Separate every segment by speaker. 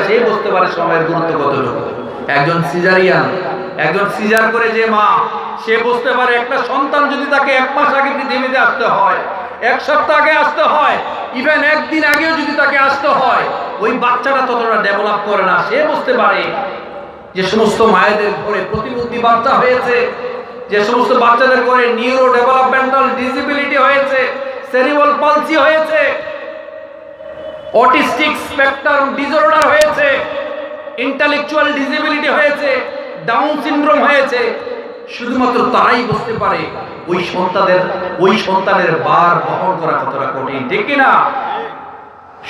Speaker 1: সেই বুঝতে পারে সময়ের গুরুত্ব কতটুকু। একজন সিজার করে যে মা, সে বুঝতে পারে একটা সন্তান যদি তাকে 1 মাস আগে পৃথিবীতে আসতে হয়, 1 সপ্তাহ আগে আসতে হয়, ইভেন 1 দিন আগেও যদি তাকে আসতে হয়, ওই বাচ্চাটা ততটা ডেভেলপ করে না। সে বুঝতে পারে যে সমস্ত মায়েদের ঘরে প্রতিবন্ধী বাচ্চা হয়েছে, যে সমস্ত বাচ্চাদের ঘরে নিউরো ডেভেলপমেন্টাল ডিসেবিলিটি হয়েছে, সেরিব্রাল পালসি হয়েছে, অটিস্টিক স্পেকট্রাম ডিসঅর্ডার হয়েছে, ইন্টেলেকচুয়াল ডিসেবিলিটি হয়েছে, ডাউন সিনড্রোম হয়েছে, শুধুমাত্র তারাই বুঝতে পারে ওই সন্তানের ভার বহন করা কতটা কঠিন, ঠিক কিনা?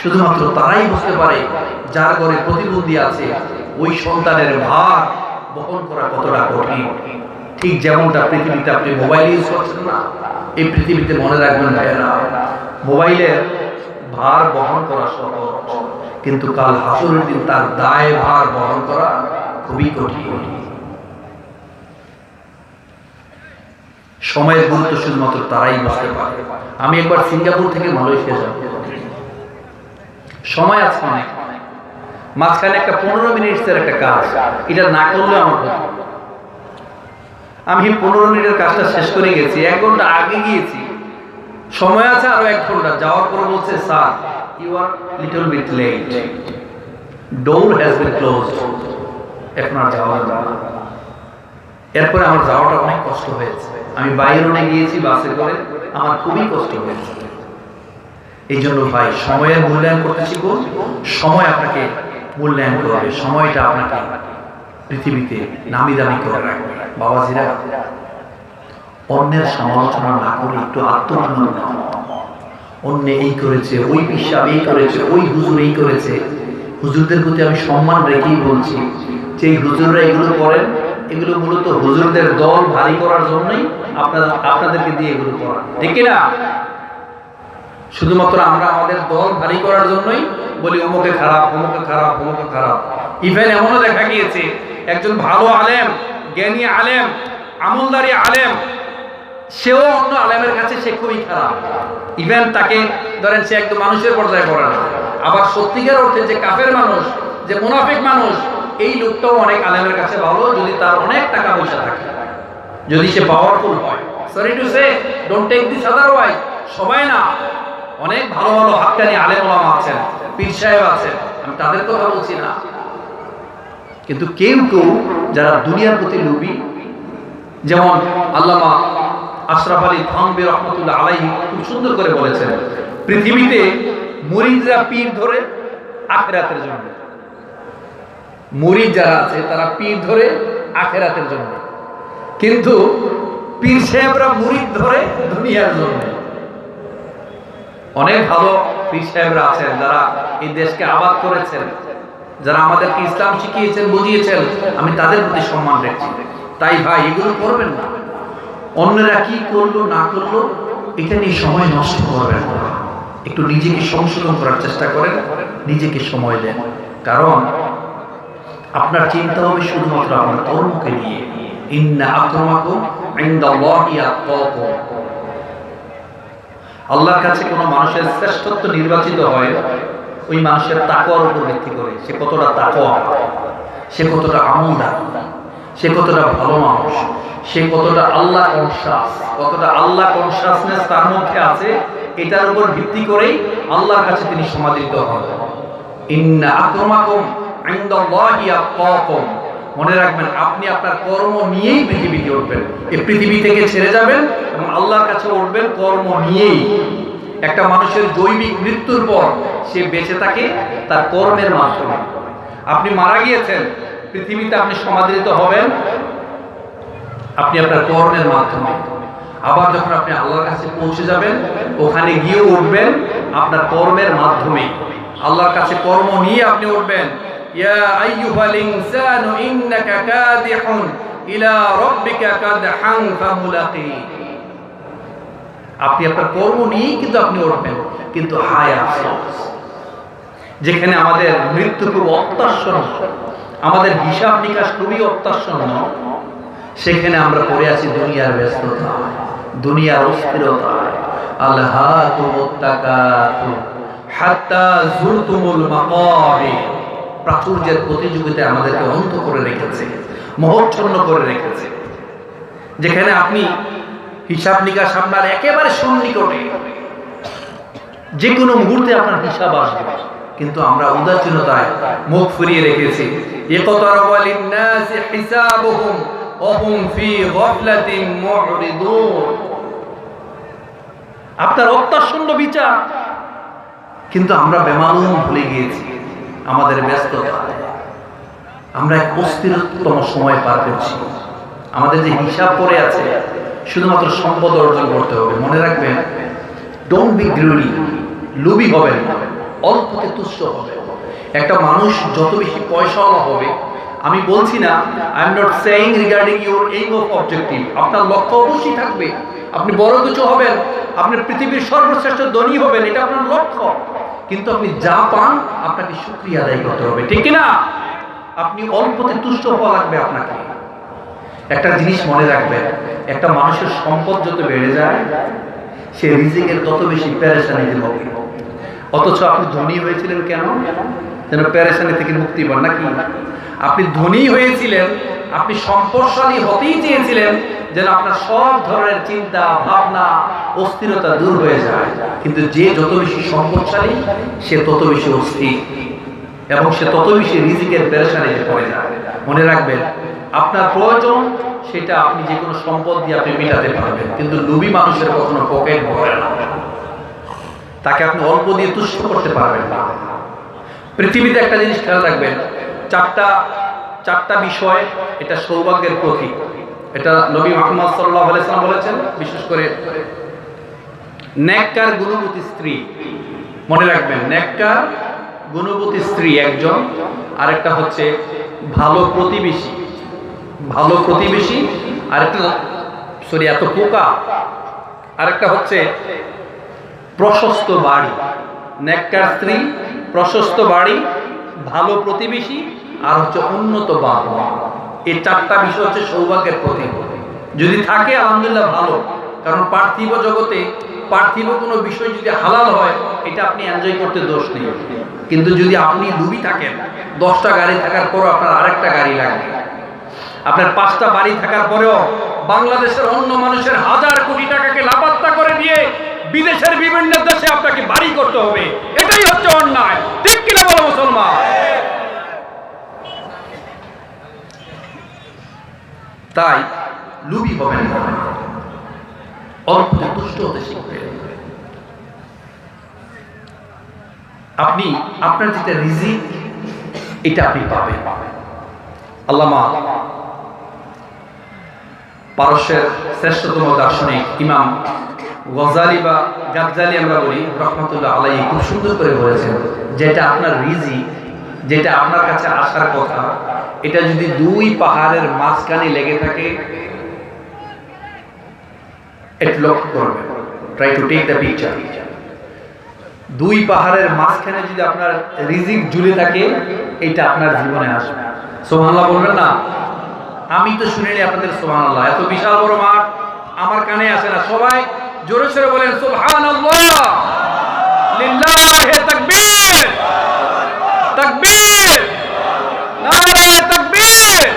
Speaker 1: শুধুমাত্র তারাই বুঝতে পারে যার ঘরে প্রতিবন্ধী আছে, ওই সন্তানের ভার বহন করা কতটা কঠিন। ঠিক যেমনটা পৃথিবীতে আপনি মোবাইল ইউজ করছেন না, এই পৃথিবীতে মনে রাখবেন ভাইয়েরা, মোবাইলের ভার বহন করা সহজ, কিন্তু কাল হাসরের দিন তার দায় ভার বহন করা খুবই কঠিন। সময়ের গুরুত্ব শুধুমাত্র তারাই বুঝতে পারে। আমি একবার সিঙ্গাপুর থেকে মালয়েশিয়া যাব, সময় আছে অনেক, মাঝখানে একটা 15 মিনিটের একটা কাজ, এটা না করলে আমার হতো। আমি 15 মিনিটের কাজটা শেষ করে গেছি, 1 ঘন্টা আগে গিয়েছি, সময় আছে আরো 1 ঘন্টা। যাওয়ার পর বলছে, sir you are little bit late, door has been closed, এখন আর যাওয়া যাবে না। এরপরে আমার যাওয়াটা অনেক কষ্ট হয়েছে। আমি বাইরনে গিয়েছি বাসে করে, আমার খুবই কষ্ট হয়েছে। এই জন্য ভাই, সময়ের মূল্যায়ন করতে শিখুন। সময় আপনাকে মূল্যায়ন করবে, সময়টা আপনাকে পৃথিবীতে নামি দামি করে রাখবে। বাবাজিরা, অন্যের সমালোচনা না করে একটু আত্মনির্ভর হন। অন্য এই করেছে, ওই পিসাব এই করেছে, ওই হুজুর এই করেছে। হুজুরদের প্রতি আমি সম্মান রেখেই বলছি যে এই হুজুররা এগুলো করেন, এগুলো মূলত হুজুরদের দল ভারী করার জন্যই আপনাদেরকে দিয়ে এগুলো করা, ঠিক না? শুধুমাত্র আমরা আমাদের দল ভারী করার জন্যই বলি অমুকে খারাপ, অমুকে খারাপ, অমুকে খারাপ। ইভেন এমনও দেখা গিয়েছে একজন ভালো আলেম, জ্ঞানী আলেম, আমলদারি আলেম, সেও অন্য আলেমের কাছে সে খুবই খারাপ। ইভেন তাকে ধরেন সে একদম মানুষের পর্যায়ে পড়ে না। আবার সত্যিকার অর্থে যে কাফের মানুষ, যে মুনাফিক মানুষ, এই লোকটাও অনেক আলেমের কাছে ভালো, যদি তার অনেক টাকা পয়সা থাকে, যদি সে পাওয়ারফুল হয়। Sorry to say, don't take this otherwise. সবাই না, অনেক ভালো ভালো হাক্কানি আলেম ওলামা আছেন, পীর সাহেব আছেন, আমি তাদের কথা বলছি না। কিন্তু কেউ কেউ যারা দুনিয়ার প্রতি লোভী, যেমন আল্লামা আশরাফ আলী থানভী রহমাতুল্লাহ আলাইহি খুব সুন্দর করে বলেছেন, পৃথিবীতে মুরিদরা পীর ধরে আখিরাতের জন্য, মুরিদ যারা আছে তারা পীর ধরে আখিরাতের জন্য, কিন্তু পীর সাহেবরা মুরিদ ধরে দুনিয়ার জন্য। অনেক ভালো পীর সাহেবরা আছেন যারা এই দেশকে আবাদ করেছেন, যারা আমাদেরকে ইসলাম শিখিয়েছেন, বুঝিয়েছেন, আমি তাদের প্রতি সম্মান রাখছি। তাই ভাই, এগুলো করবেন না। অন্যরা কি করলো না করলো এটা নিয়ে সময় নষ্ট করবেন না। একটু নিজেকে সংশোধন করার চেষ্টা করেন, নিজেকে সময় দেন। কারণ আপনার চিন্তা হবে শুধুমাত্র আপনার কর্মকে নিয়ে। ইন্না আক্রামাকুম ইনদাল্লাহি আতকাকুম। আল্লাহর কাছে কোনো মানুষের শ্রেষ্ঠত্ব নির্বাচিত হয় ওই মানুষের তাকওয়ার উপর ভিত্তি করে। সে কতটা তাকওয়া, সে কতটা আমলদার, সে কতটা ভালো মানুষ, সে কতটা আল্লাহ কনশাস, কতটা আল্লাহ কনশাসনেস তার মধ্যে আছে, এটার উপর ভিত্তি করেই আল্লাহর কাছে তিনি সমাদৃত হন। ইন্না আক্রামাকুম ইনদাল্লাহি আতকাকুম। মনে রাখবেন, আপনি আপনার কর্ম নিয়েই পৃথিবীতে উঠবেন। এই পৃথিবী থেকে ছেড়ে যাবেন এবং আল্লাহর কাছে উঠবেন কর্ম নিয়েই। একটা মানুষের জৈবিক মৃত্যুর পর সে বেঁচে থাকে তার কর্মের মাধ্যমে। আপনি মারা গিয়েছেন, পৃথিবীতে আপনি সমাদৃত হবেন আপনি আপনার কর্মের মাধ্যমে। আবার যখন আপনি আল্লাহর কাছে পৌঁছে যাবেন, ওখানে গিয়ে উঠবেন আপনার কর্মের মাধ্যমে। আল্লাহর কাছে কর্ম নিয়ে আপনি উঠবেন। ইয়া আইয়ুহাল ইনসানু ইন্নাকা কাদিহুন ইলা রাব্বিকা কাদহান ফামুলাকি। আপনি আপনার কর্ম নিয়েই কিন্তু আপনি উঠবেন। কিন্তু হায় আফসোস, যেখানে আমাদের মৃত্যু খুব অত্যাসন্ন, আমাদের হিসাব নিকাশ খুবই অত্যাসন্ন, সেখানে আমরা পড়ে আছি দুনিয়ার ব্যস্ততা, দুনিয়ার অস্থিরতায়। আলহাকুমুত তাকাসুর হাত্তা যুরতুমুল মাকাবির। প্রাচুর্যের প্রতিযোগিতায় আমাদেরকে অন্ধ করে রেখেছে, মোহচ্ছন্ন করে রেখেছে, যেখানে আপনি হিসাব নিকাশ আপনার একেবারে সন্নিকটে, যে কোনো মুহূর্তে আপনার হিসাব আসবে, কিন্তু আমরা উদাসীনতায় মুখ ফিরিয়ে রেখেছি। ইকতারাবা লিন-নাসি হিসাবুহুম ওয়া হুম ফি গাফলাতিন মু'রিদুন। আপনার অত্যাশূন্য বিচার, কিন্তু আমরা বেমালুম ভুলে গিয়েছি আমাদের ব্যস্ততা। আমরা এক অস্থিরতম সময় পার করছি। আমাদের যে হিসাব পড়ে আছে, শুধুমাত্র সম্পদ অর্জন করতে হবে। মনে রাখবেন, ডোন্ট বি গ্রিডি, লোভী হবেন না, অল্পতে তুষ্ট হবে। একটা মানুষ যত বেশি পয়সাওয়ালা হবে, আমি বলছি না, I am not saying regarding your aim of objective, আপনার লক্ষ্য অবশ্যই থাকবে, আপনি বড় কিছু হবেন, আপনি পৃথিবীর সর্বশ্রেষ্ঠ ধনী হবেন, এটা আপনার লক্ষ্য, কিন্তু আপনি যা পান আপনাকে শুকরিয়া আদায় করতে হবে, ঠিক কিনা? আপনি অল্পতে তুষ্ট হওয়া লাগবে আপনাকে। একটা জিনিস মনে রাখবেন, একটা মানুষের সম্পদ যত বেড়ে যায়, সে রিজিকের তত বেশি পেরেশানিতে হবে। অথচ আপনি ধনী হয়েছিলেন কেন? যেন পেরেশানি থেকে মুক্তি পান, নাকি? আপনি ধনী হয়েছিলেন, আপনি সম্পদশালী হতেই চেয়েছিলেন যেন আপনার সব ধরনের চিন্তা ভাবনা অস্থিরতা দূর হয়ে যায়। কিন্তু যে যত বেশি সম্পদশালী, সে তত বেশি অস্থির এবং সে তত বেশি রিজিকের পেরেশানিতে পড়ে যায়। মনে রাখবেন, আপনার প্রয়োজন সেটা আপনি যে কোনো সম্পদ দিয়ে আপনি মেটাতে পারবেন, কিন্তু লোভী মানুষের কখনো পকেট ভরে না, তাকে আপনি অল্প দিয়ে তুষ্ট করতে পারবেন না। পৃথিবীতে একটা জিনিস খেয়াল রাখবেন, চারটা বিষয় এটা সৌভাগ্যের প্রতীক। এটা নবী মুহাম্মদ সাল্লাল্লাহু আলাইহি ওয়াসাল্লাম বলেছেন, বিশেষ করে নেককার গুণবতী স্ত্রী। মনে রাখবেন, নেককার গুণবতী স্ত্রী একজন, আরেকটা হচ্ছে ভালো প্রতিবেশী, আরেকটা এত পোকা, আরেকটা হচ্ছে প্রশস্ত বাড়ি। নেককার স্ত্রী, প্রশস্ত বাড়ি, ভালো প্রতিবেশী, আর হচ্ছে উন্নত বাড়ি। এই চারটা বিষয় হচ্ছে সৌভাগ্যের প্রতীক। যদি থাকে আলহামদুলিল্লাহ ভালো, কারণ পার্থিব জগতে পার্থিব কোনো বিষয় যদি হালাল হয়, এটা আপনি এনজয় করতে দোষ নেই। কিন্তু যদি আপনি লোভী থাকেন, 10টা গাড়ি থাকার পরও আপনার আরেকটা গাড়ি লাগবে, আপনার 5টা বাড়ি থাকার পরেও বাংলাদেশের অন্য মানুষের হাজার কোটি টাকাকে লাপাত্তা করে দিয়ে বিদেশের বিভিন্ন দেশে আপনাকে বাড়ি করতে হবে, এটাই হচ্ছে অন্যায়, ঠিক কিনা বলো মুসলমান? তাই লোভী হবেন না, অল্পতে তুষ্ট হতে শিখবেন। আপনি আপনার যেটা রিজিক, এটা আপনি পাবেন। আল্লামা পারস্যের শ্রেষ্ঠতম দার্শনিক ইমাম গজালি বা গাজ্জালি আমরা বলি, রহমাতুল্লাহ আলাইহি, খুব সুন্দর করে বলেছেন, যেটা আপনার রিজিক, যেটা আপনার কাছে আসার কথা, এটা যদি 2 পাহাড়ের মাঝখানে লেগে থাকে, এটা লক্ষ্য করবেন, try to take the picture. 2 পাহাড়ের মাঝখানে যদি আপনার রিজিক ঝুলে থাকে, এটা আপনার জীবনে আসবে। সুবহানাল্লাহ বলবেন না? আমি তো শুনিনি আপনাদের সুবহানাল্লাহ। এত বিশাল বড় মাঠ আমার কানে আসে না। সবাই জোরে সোরে বলেন সুবহানাল্লাহ, লিল্লাহি তাকবীর, তাকবীর, নারে তাকবীর।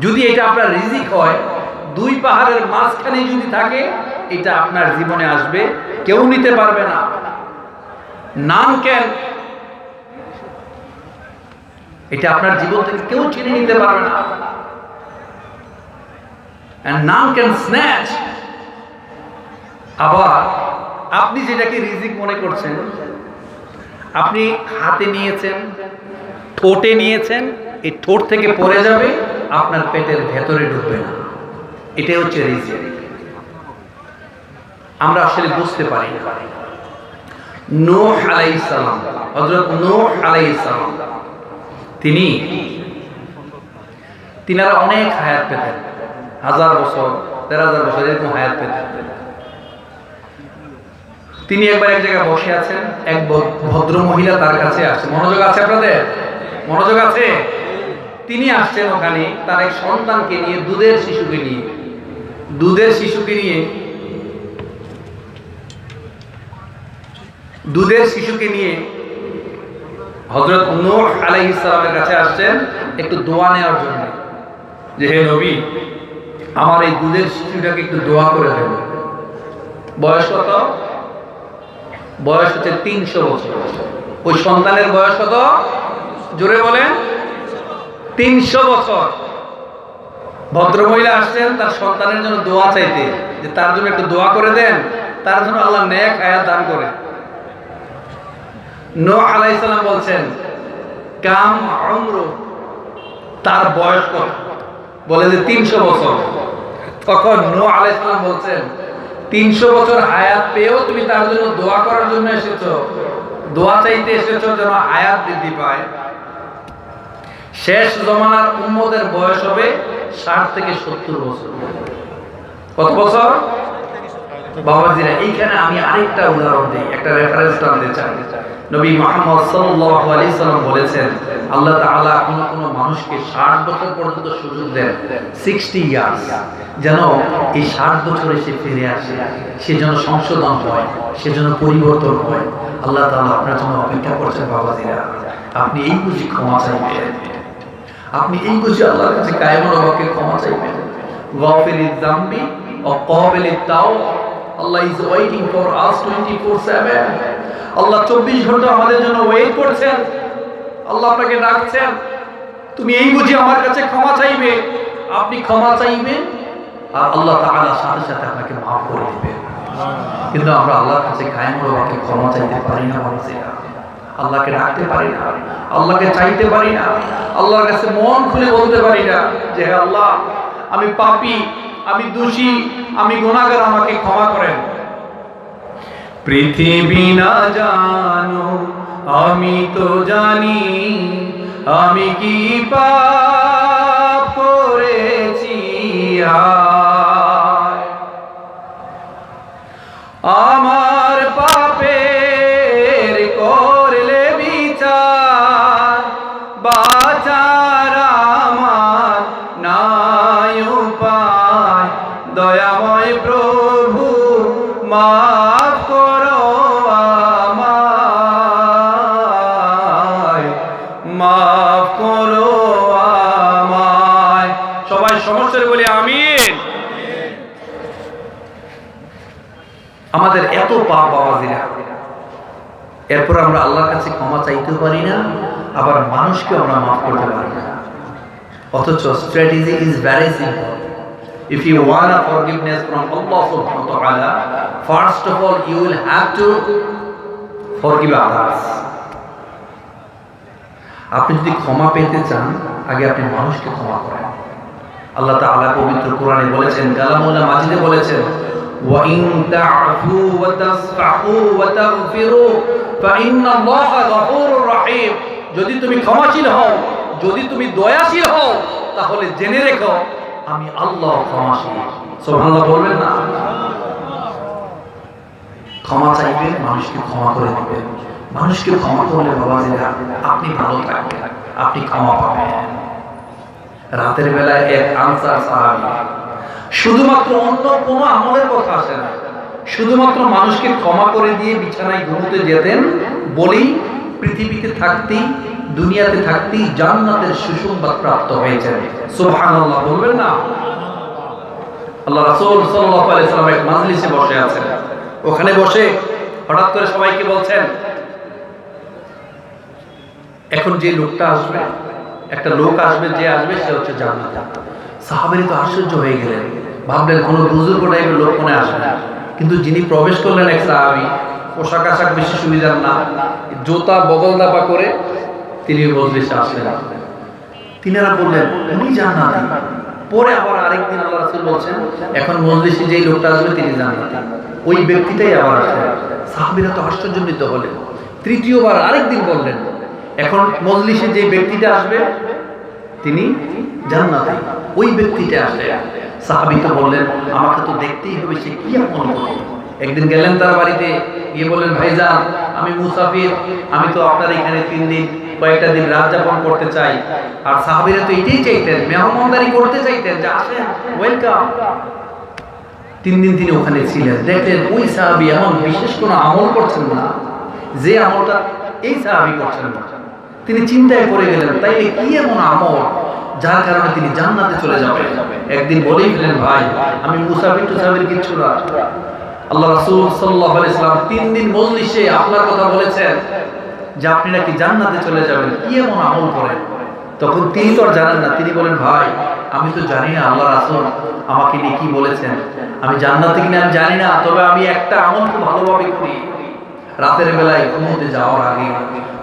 Speaker 1: যদি এটা আপনার রিজিক হয়, 2 পাহাড়ের মাঝখানে যদি থাকে, এটা আপনার জীবনে আসবে, কেউ নিতে পারবে না। নাম কেন, এটা আপনার জীবন থেকে কেউ ছিনে নিতে পারবে না। and none can snatch। আবার আপনি যেটাকে রিজিক মনে করছেন, আপনি হাতে নিয়েছেন, ঠোঁটে নিয়েছেন, এই ঠোঁট থেকে পড়ে যাবে, আপনার পেটের ভেতরে ঢুকবে না, এটাই হচ্ছে রিজিক। আমরা আসলে বুঝতে পারি না। নূহ আলাইহিস সালাম, হযরত নূহ আলাইহিস সালাম, তিনারা অনেক হায়াত পেতেন, 1000 বছর, 13,000 বছর এরকম হায়াত পেতেন। তিনি একবার এক জায়গায় বসে আছেন, এক ভদ্র মহিলা তার কাছে আসছে। মনোযোগ আছে আপনাদের? মনোযোগ আছে? তিনি আসছেন ওখানে তার এক সন্তানকে নিয়ে, দুধের শিশুকে নিয়ে হযরত নূহ আলাইহিস সালামের কাছে আসছেন একটু দোয়া নেওয়ার জন্য, যে হে নবী, আমার এই দুধের শিশুটাকে একটু দোয়া করে দেন। বয়স কত? বয়স হচ্ছে 300 বছর। ওই সন্তানের বয়স কত? জোরে বলেন। 300 বছর। ভদ্রমহিলা আসছেন তার সন্তানের জন্য দোয়া চাইতে, যে তার জন্য একটু দোয়া করে দেন, তার জন্য আল্লাহ নেক হায়াত দান করে। নূহ আলাইহিস সালাম বলছেন কাম উমরু, তার বয়স কত? বলে যে 300 বছর। তখন নূহ আলাইহিস সালাম বলছেন 300 বছর হায়াত পেয়েও তুমি তার জন্য দোয়া করার জন্য এসেছো, দোয়া চাইতে এসেছো যেন হায়াত বৃদ্ধি পায়। শেষ জমানার উম্মতের বয়স হবে 60 থেকে 70 বছর। কত বছর? বাবাজিরা, এইখানে আমি আরেকটা উদাহরণ দিই, একটা রেফারেন্স টানতে চাই। নবী মুহাম্মদ সাল্লাল্লাহু আলাইহি সাল্লাম বলেছেন, আল্লাহ তাআলা কোন মানুষকে 60 বছর পর্যন্ত সুযোগ দেন, 60 ইয়ার্স, যেন এই 60 বছরে সে ফিরে আসে, সে যেন সংশোধন হয়, সে যেন পরিবর্তন হয়। আল্লাহ তাআলা আপনার জন্য অপেক্ষা করছেন বাবাজিরা। আপনি এই বুঝি ক্ষমা চাইবেন, আপনি এই বুঝি আল্লাহর কাছে কায়েমুল হকে ক্ষমা চাইবেন। গাফিরিয যামবি ওয়া কাবিলিত তাওবা, আল্লাহ ইজ ওয়েটিং ফর আস 24/7। আল্লাহ 24 ঘন্টা আমাদের জন্য ওয়েট করছেন। আল্লাহ আপনাকে ডাকছেন, তুমি এই বুঝি আমার কাছে ক্ষমা চাইবে। আপনি ক্ষমা চাইবেন আর আল্লাহ তাআলা সাথে সাথে আপনাকে maaf করে দিবেন। কিন্তু আমরা আল্লাহর কাছে কায়েমুল হকে ক্ষমা চাইতে পারি না বাবাজিরা। আল্লাহকে ডাকতে পারি না, আল্লাহকে চাইতে পারি না, আল্লাহর কাছে মন খুলে বলতে পারি না যে হে আল্লাহ, আমি পাপী, আমি দোষী, আমি গুনাহগার, আমাকে ক্ষমা করেন। পৃথিবী না জানো আমি তো জানি, আমি কি পাপ করেছি আমার পাপের করলে বিচার, বাঁচার আমার নাই উপায়। দয়াময় প্রভু মাফ করো আমায়, মাফ করো আমায়। সবাই সমস্যার বলি আমিন। আমাদের এত পাপ বাবাজিরা, এরপর আমরা আল্লাহর কাছে ক্ষমা চাইতে পারি না, আবার মানুষকে আমরা মাফ করতে পারি না। অথচ strategy is very simple. If you want forgiveness from Allah subhanahu wa ta'ala, first of all you will have to forgive others. আপনি যদি ক্ষমা পেতে চান, আগে আপনি মানুষকে ক্ষমা করেন। আল্লাহ তাআলা পবিত্র কোরআনে বলেছেন, কালামুল্লাহ মাজিদে বলেছেন, ওয়া ইন তা'ফু ওয়া তাসফাহু ওয়া তাগফিরু ফাইন্নাল্লাহা গফুরুর রহিম। যদি তুমি ক্ষমাশীল হও, যদি তুমি দয়াশীল হও, তাহলে জেনে রেখো আমি আল্লাহ ক্ষমাশীল। সুবহানাল্লাহ বলবেন না? ক্ষমা চাইবেন, মানুষকে ক্ষমা করে দিবেন। মানুষকে ক্ষমা করলে বাবাজিরা আপনি ভালো থাকবেন, আপনি ক্ষমা পাবেন। রাতের বেলায় এক আনসার সাহাবী শুধুমাত্র অন্য কোনো আমলের কথা আসে না, শুধুমাত্র মানুষকে ক্ষমা করে দিয়ে বিছানায় ঘুমোতে যেতেন বলেই পৃথিবীতে থাকতেই, দুনিয়াতে থাকতেই জান্নাতের সুসংবাদ প্রাপ্ত হয়েছেন। সুবহানাল্লাহ বলবেন না? আল্লাহ রাসূল সাল্লাল্লাহু আলাইহি সাল্লাম এক মাজলিসে বসে আছেন। ওখানে বসে হঠাৎ করে সবাইকে বলছেন, এখন যে লোকটা আসবে, একটা লোক আসবে, যে আসবে সে হচ্ছে জান্নাত। সাহাবীরা তো আশ্চর্য হয়ে গেলেন, ভাবলেন কোন বুজুর্গ টাইপের লোক মনে আসবে না। কিন্তু যিনি প্রবেশ করলেন এক সাহাবী, পোশাক আশাক বেশি সুবিধার না, জুতা বগল দাপা করে তিনি মজলিসে আসলেন। তিনারা বললেন উনি জান্নাতি। পরে আবার আরেকদিন আল্লাহ রাসূল বলছেন, এখন মজলিসে যেই লোকটা আসবে তিনি জান্নাতি। ওই ব্যক্তিটাই আবার আসলেন। সাহাবীরা তো আশ্চর্যান্বিত হলেন। তৃতীয়বার আরেকদিন বললেন, এখন মজলিসে যে ব্যক্তিটা আসবে তিনি জান্নাতি। ওই ব্যক্তিটা আসলে সাহাবী তো বললেন, আমাকে তো দেখতেই হবে সে কি আমল করে। একদিন গেলেন তার বাড়িতে, গিয়ে বললেন, ভাইজান আমি মুসাফির, আমি তো আপনার এখানে 3 দিন কয়েকটা দিন রাত যাপন করতে চাই। আর সাহাবীরা তো এটাই চাইতেন, মেহমানদারি করতে চাইতেন যে আসেন, ওয়েলকাম। 3 দিন তিনি ওখানে ছিলেন। দেখলেন ওই সাহাবী এমন বিশেষ কোনো আমল করছেন না যে আমলটা এই সাহাবী করছেন না। তিনি চিন্তায় পড়ে গেলেন, তাইলে কি এমন আমল যার কারণে তিনি জান্নাতে চলে যাবেন। একদিন বলেই ফেলেন, ভাই আমি মুসাফির টুসাফির কিচ্ছু না। আল্লাহ রাসূল সাল্লাল্লাহু আলাইহি সাল্লাম 3 দিন মজলিসে আপনার কথা বলেছেন যে আপনি নাকি জান্নাতে চলে যাবেন, কি এমন আমল করেন? তখন তিনি তো আর জানেন না। তিনি বলেন, ভাই আমি তো জানি না আল্লাহ রাসূল আমাকে নিয়ে কি বলেছেন, আমি জান্নাতে কিনা আমি জানি না, তবে আমি একটা আমল খুব ভালোভাবে করি। রাতের বেলায় ঘুমোতে যাওয়ার আগে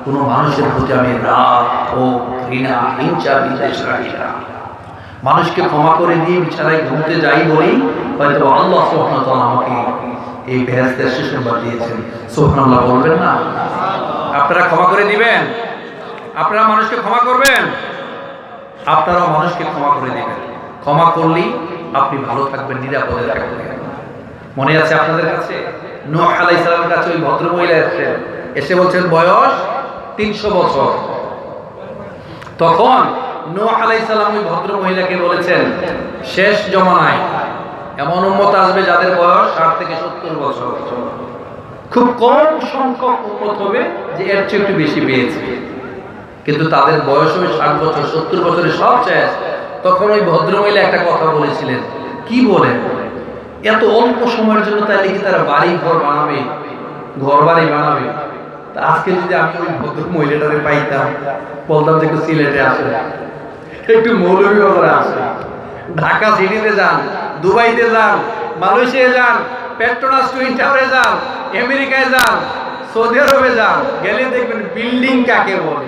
Speaker 1: কোনো মানুষের প্রতি আমি রাগ ও ঘৃণা হিংসা বিদ্বেষ রাখি না। মানুষকে ক্ষমা করে দিয়ে বিছানায় ঘুমোতে যাই বলেই হয়তো আল্লাহ সুবহানাহু ওয়া তাআলা আমাকে এই বেহেশতের সুসংবাদ দিয়েছেন। সুবহানাল্লাহ বলবেন না? আপনারা ক্ষমা করে দিবেন, আপনারা মানুষকে ক্ষমা করবেন, আপনারাও মানুষকে ক্ষমা করে দিবেন। ক্ষমা করলেই আপনি ভালো থাকবেন, নিরাপদে থাকবেন। মনে আছে আপনাদের কাছে নূহ আলাইহিস সালামের কাছে ওই ভদ্র মহিলা এসে বলছেন বয়স 300 বছর। তখন নূহ আলাইহিস সালাম ওই ভদ্র মহিলাকে বলেছেন, শেষ জমানায় এমন উম্মত আসবে যাদের বয়স 60 থেকে 70 বছর। খুব কম সংখ্যক উম্মত হবে যে এর চেয়ে একটু বেশি পেয়েছে, কিন্তু তাদের বয়স হবে 60 বছর 70 বছরের সব শেষ। তখন ওই ভদ্র মহিলা একটা কথা বলেছিলেন, কি বলেন, এত অল্প সময়ের জন্য তাইলে কি তারা বাড়ি ঘর বানাবে, ঘর বাড়ি বানাবে? তা আজকে যদি আমি ওই ভদ্র মহিলাটারে পাইতাম, বলতাম যে একটু সিলেটে আসে, একটু মৌলভীবাজারে আসে, ঢাকা সিটিতে যান, দুবাইতে যান, মালয়েশিয়ায় যান, পেট্রোনাস টুইন টাওয়ারে যান, আমেরিকায় যান, সৌদি আরবে যান, গেলে দেখবেন বিল্ডিং কাকে বলে,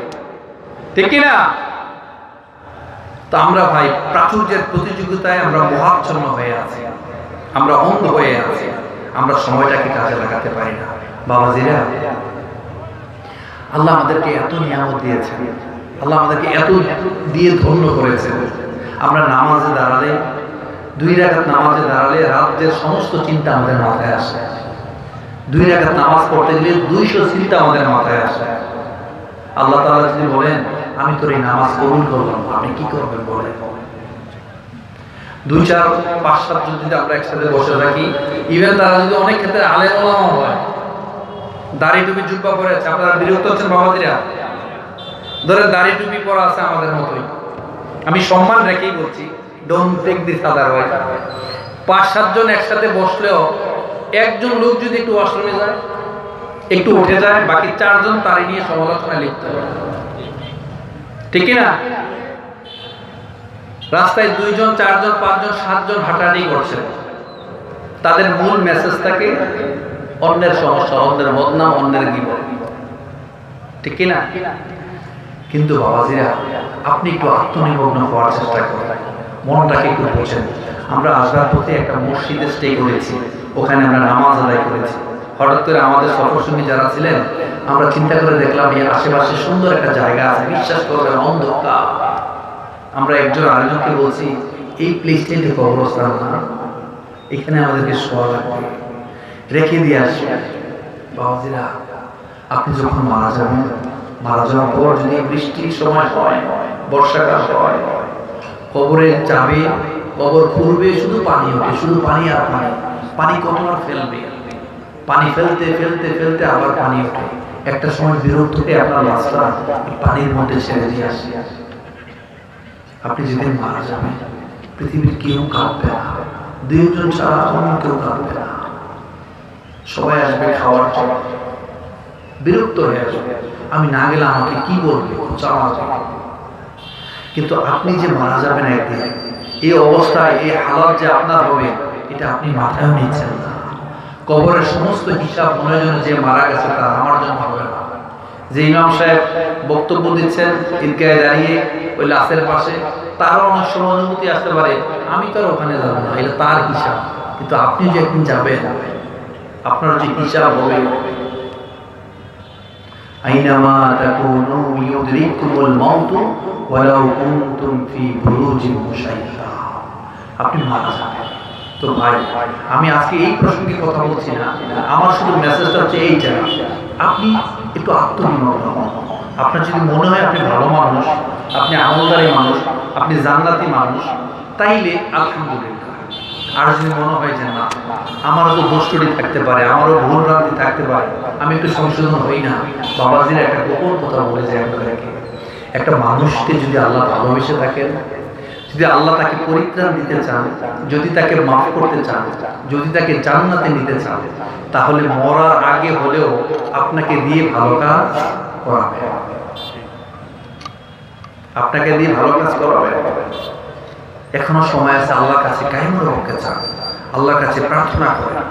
Speaker 1: ঠিক কি না? তো আমরা ভাই প্রাচুর্যের প্রতিযোগিতায় আমরা মোহাচ্ছন্ন হয়ে আছি, আমরা অন্ধ হয়ে আছি, আমরা সময়টাকে কাজে লাগাতে পারি না। বাবাজিরা, আল্লাহ আমাদেরকে এত নিয়ামত দিয়েছেন, আল্লাহ আমাদেরকে এত দিয়ে ধন্য করেছেন। আমরা নামাজে দাঁড়ালে, 2 রাকাত নামাজে দাঁড়ালে রাতের সমস্ত চিন্তা আমাদের মাথায় আসে। 2 রাকাত নামাজ পড়তে গেলে 200 চিন্তা আমাদের মাথায় আসে। আল্লাহ তাআলা যদি বলেন আমি তোর এই নামাজ কবুল করলাম, আপনি কি করবেন বলেন? 2, 4, 5, 7 জন যদি আমরা একসাথে বসে থাকি, ইভেন তারা যদি অনেক ক্ষেত্রে আলেম ওলামা হয়, দাড়ি টুপি জুব্বা পরে আছে, আপনারা বিরক্ত হচ্ছেন বাবাজিরা? ধরেন দাড়ি টুপি পরা আছে আমাদের মতোই, আমি সম্মান রেখেই বলছি, don't take this other way. 5-7 জন একসাথে বসলেও একজন লোক যদি একটু ওয়াশরুমে যায়, একটু উঠে যায়, বাকি 4 জন তারই নিয়ে সমালোচনা লিখতে হবে, ঠিক না? রাস্তায় 2 জন, 4 জন, 5 জন, 7 জন হাঁটাহাঁটি করছে, তাদের মূল মেসেজ থাকে অন্যের সমস্যা, অন্যের বদনাম, অন্যের গীবত, ঠিক না? কিন্তু বাবাজিরা, আপনি একটু আত্মনিমগ্ন হওয়ার চেষ্টা করেন, মনটাকে একটু বোঝেন। আমরা আসবার পথে একটা মসজিদে স্টে করেছি, ওখানে আমরা নামাজ আদায় করেছি। হঠাৎ করে আমাদের সফরসঙ্গী যারা ছিলেন, আমরা চিন্তা করে দেখলাম এই আশেপাশে সুন্দর একটা জায়গা আছে, বিশ্বাস করবেন অন্ধকার। আমরা একজন আরেকজনকে বলছি এই প্লেসটা একটু কবরস্থান না, এখানে আমাদেরকে শোয়া লাগবে, রেখে দিয়ে আসবে। বাবাজিরা, আপনি যখন মারা যাবেন, মারা যাওয়ার পর যদি বৃষ্টির সময় হয়, বর্ষাকাল হয়, কবরে যাবে, কবর খুলবে, শুধু পানি ওঠে, শুধু পানি আর পানি। পানি কত আর ফেলবে, পানি ফেলতে ফেলতে ফেলতে আবার পানি ওঠে। একটা সময় বিরক্ত হয়ে আপনার লাশটা পানির মধ্যে ছেড়ে দিয়ে আসে। আপনি যেদিন মারা যাবেন, পৃথিবীর কেউ কাঁদবে না, 2 জন ছাড়া অন্য কেউ কাঁদবে না, সবাই আসবে খাওয়ার জন্য, বিরক্ত হয়ে আসবে, আমি না গেলে আমাকে কি বলবে, কিন্তু আপনি যে মারা যাবেন একদিন, এই অবস্থায় এই হালাত যে আপনার হবে, এটা আপনি মাথায় নিচ্ছেন না। কবরের সমস্ত হিসাব মনে জন্য যে মারা গেছে তার আমার জন্য হবে না। যে ইমাম সাহেব বক্তব্য দিচ্ছেন ঈদগাহে দাঁড়িয়ে ওই লাশের পাশে, তারও অনেক সময় অনুভূতি আসতে পারে, আমি তো আর ওখানে যাবো না, এটা তার হিসাব। কিন্তু আপনি যে একদিন যাবেন, আপনার যে হিসাব হবে, আইনামা তাকুনু ইউদরিকুমুল মাউতু ওয়ালাউ কুনতুম ফি বুরুজিন মুশাইয়্যাদা। আপনি মারা যাবেন। তো ভাই, আমি আজকে এই প্রসঙ্গে কথা বলছি না, আমার শুধু মেসেজটা হচ্ছে এইটা, আপনি একটু আত্মনির্ভর হন। আপনার যদি মনে হয় আপনি ভালো মানুষ, আপনি আমলদারি মানুষ, আপনি জান্নাতি মানুষ, তাইলে আলহামদুলিল্লাহ। আর যদি মনে হয় যে না, আমারও তো দোষটি থাকতে পারে, আমারও ভুল ভ্রান্তি থাকতে পারে, আমি একটু সংশোধন হই না, বাবাজির একটা গোপন কথা বলে যায় আপনাদেরকে। একটা মানুষকে যদি আল্লাহ ভালোবেসে থাকেন, যদি আল্লাহ তাকে পরিত্রাণ দিতে চান, যদি তাকে মাফ করতে চান, যদি তাকে জান্নাতে নিতে চান, তাহলে মরার আগে হলেও আপনাকে দিয়ে ভালো কাজ করাবে, আপনাকে দিয়ে ভালো কাজ করাবে। এখনো সময় আছে, আল্লাহর কাছে কায়েমুল হককে চান, আল্লাহর কাছে প্রার্থনা করেন,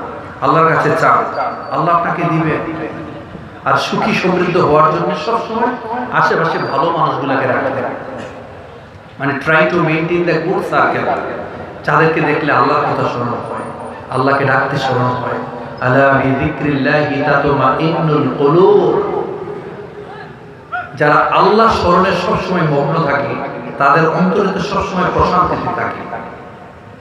Speaker 1: আল্লাহর কাছে চান, আল্লাহ আপনাকে দিবে। আর সুখী সমৃদ্ধ হওয়ার জন্য সবসময় আশেপাশে ভালো মানুষগুলোকে রাখবেন, মানে try to maintain the good circle. যাদেরকে দেখলে আল্লাহর কথা স্মরণ হয়, আল্লাহকে ডাকতে স্মরণ হয়। আলা বিযিকরিল্লাহি তাতমাইন্নুল কুলুব। যারা আল্লাহ স্মরণে সবসময় মগ্ন থাকে, তাদের অন্তরে তো সবসময় প্রশান্তিতে থাকে,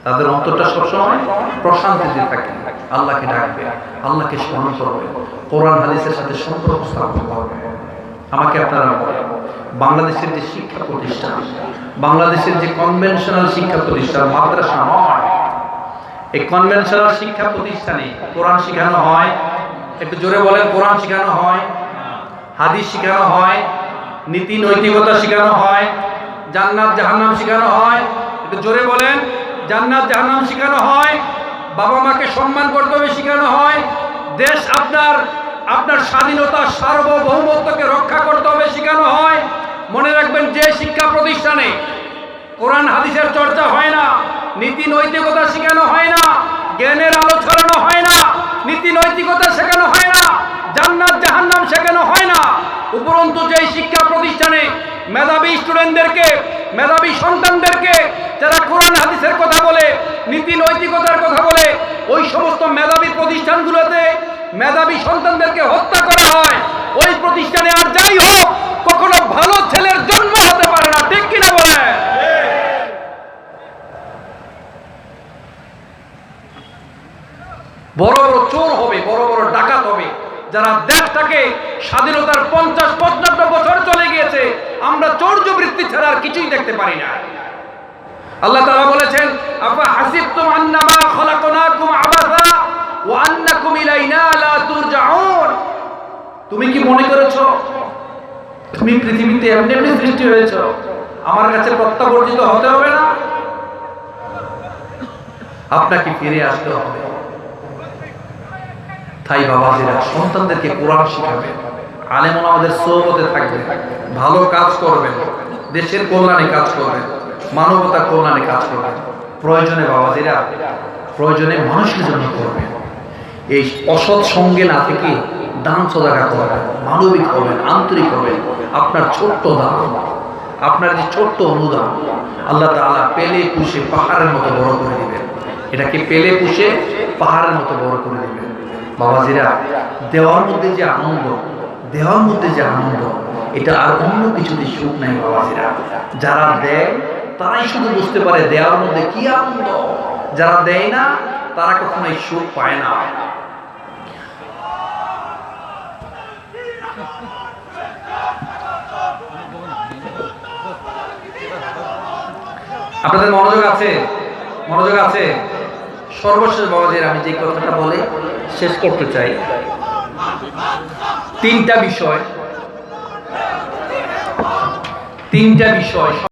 Speaker 1: তাদের অন্তরটা সবসময় প্রশান্তিতে থাকে। আল্লাহকে ডাকবে, আল্লাহকে স্মরণ করবে, কোরআন হাদিসের সাথে সম্পর্ক স্থাপন করবে। আমাকে আপনারা বলেন, বাংলাদেশের যে শিক্ষা প্রতিষ্ঠান, বাংলাদেশের যে কনভেনশনাল শিক্ষা প্রতিষ্ঠান, মাদ্রাসা নয়, এই কনভেনশনাল শিক্ষা প্রতিষ্ঠানে কোরআন শেখানো হয়? একটু জোরে বলেন, কোরআন শেখানো হয়, হাদিস শেখানো হয়, নীতি নৈতিকতা শেখানো হয়, জান্নাত জাহান্নাম শেখানো হয়? একটু জোরে বলেন, জান্নাত জাহান্নাম শেখানো হয়, বাবা মাকে সম্মান করতে হবে শেখানো হয়, দেশ আপনার স্বাধীনতা সার্বভৌমত্বকে রক্ষা করতে হবে শেখানো হয়। মনে রাখবেন, যে শিক্ষা প্রতিষ্ঠানে কোরআন হাদিসের চর্চা হয় না, নীতি নৈতিকতা শেখানো হয় না, জ্ঞানের আলো ছড়ানো হয় না, নীতি নৈতিকতা শেখানো হয় না, জান্নাত জাহান্নাম শেখানো হয় না, উপরন্তু যেই শিক্ষা প্রতিষ্ঠানে মেধাবী স্টুডেন্টদেরকে, মেধাবী সন্তানদেরকে, যারা কোরআন হাদিসের কথা বলে, নীতি নৈতিকতার কথা বলে, ওই সমস্ত মেধাবী প্রতিষ্ঠানগুলোতে মেধাবী সন্তানদেরকে হত্যা করা হয়, ওই প্রতিষ্ঠানে আর যাই হোক কখনো ভালো ছেলের জন্ম হতে পারে না। ঠিক কিনা বলে? বড় বড় চোর হবে, বড় বড় ডাকাত হবে, যারা দেশটাকে স্বাধীনতার 50-55 বছর চলে গিয়েছে, আমরা চৌর্যবৃত্তি ছাড়া আর কিছুই দেখতে পারি না। আল্লাহ তাআলা বলেছেন, আফা হাসিবতুম আন্নামা খলাকনাকুম আবাসা ওয়া আন্নাকুম ইলাইনা লা তুরজাউন। তুমি কি মনে করেছো তুমি পৃথিবীতে এমনি এমনি সৃষ্টি হয়েছো, আমার কাছে প্রত্যাবর্তিত হতে হবে না? আপনাকে ফিরে আসতে হবে। তাই বাবাজিরা সন্তানদেরকে কোরআন শিখাবেন, আলেম ওলামাদের সোহবতে থাকবেন, ভালো কাজ করবেন, দেশের কল্যাণে কাজ করবেন, মানবতার কল্যাণে কাজ করবেন। প্রয়োজনে বাবাজিরা, প্রয়োজনে মানুষের জন্য করবেন। এই অসৎ সঙ্গে না থেকে দান সদাকা করবেন, মানবিক হবেন, আন্তরিক হবেন। আপনার ছোট্ট দান, আপনার যে ছোট্ট অনুদান, আল্লাহ তাআলা পেলে পুষে পাহাড়ের মতো বড় করে দিবেন। এটাকে পেলে পুষে পাহাড়ের মতো বড় করে দিবেন। বাবাজিরা, দেওয়ার মধ্যে যে আনন্দ, দেওয়ার মধ্যে যে আনন্দ, এটা আর অন্য কিছুতে সুখ নাই বাবাজিরা। যারা দেয় তারাই শুধু বুঝতে পারে দেওয়ার মধ্যে কি আনন্দ, যারা দেয় না তারা কখনো এই সুখ পায় না। আপনাদের মনোযোগ আছে? মনোযোগ আছে? সর্বশেষ বাবাজির আমি যে কথাটা বলে শেষ করতে চাই, তিনটা বিষয়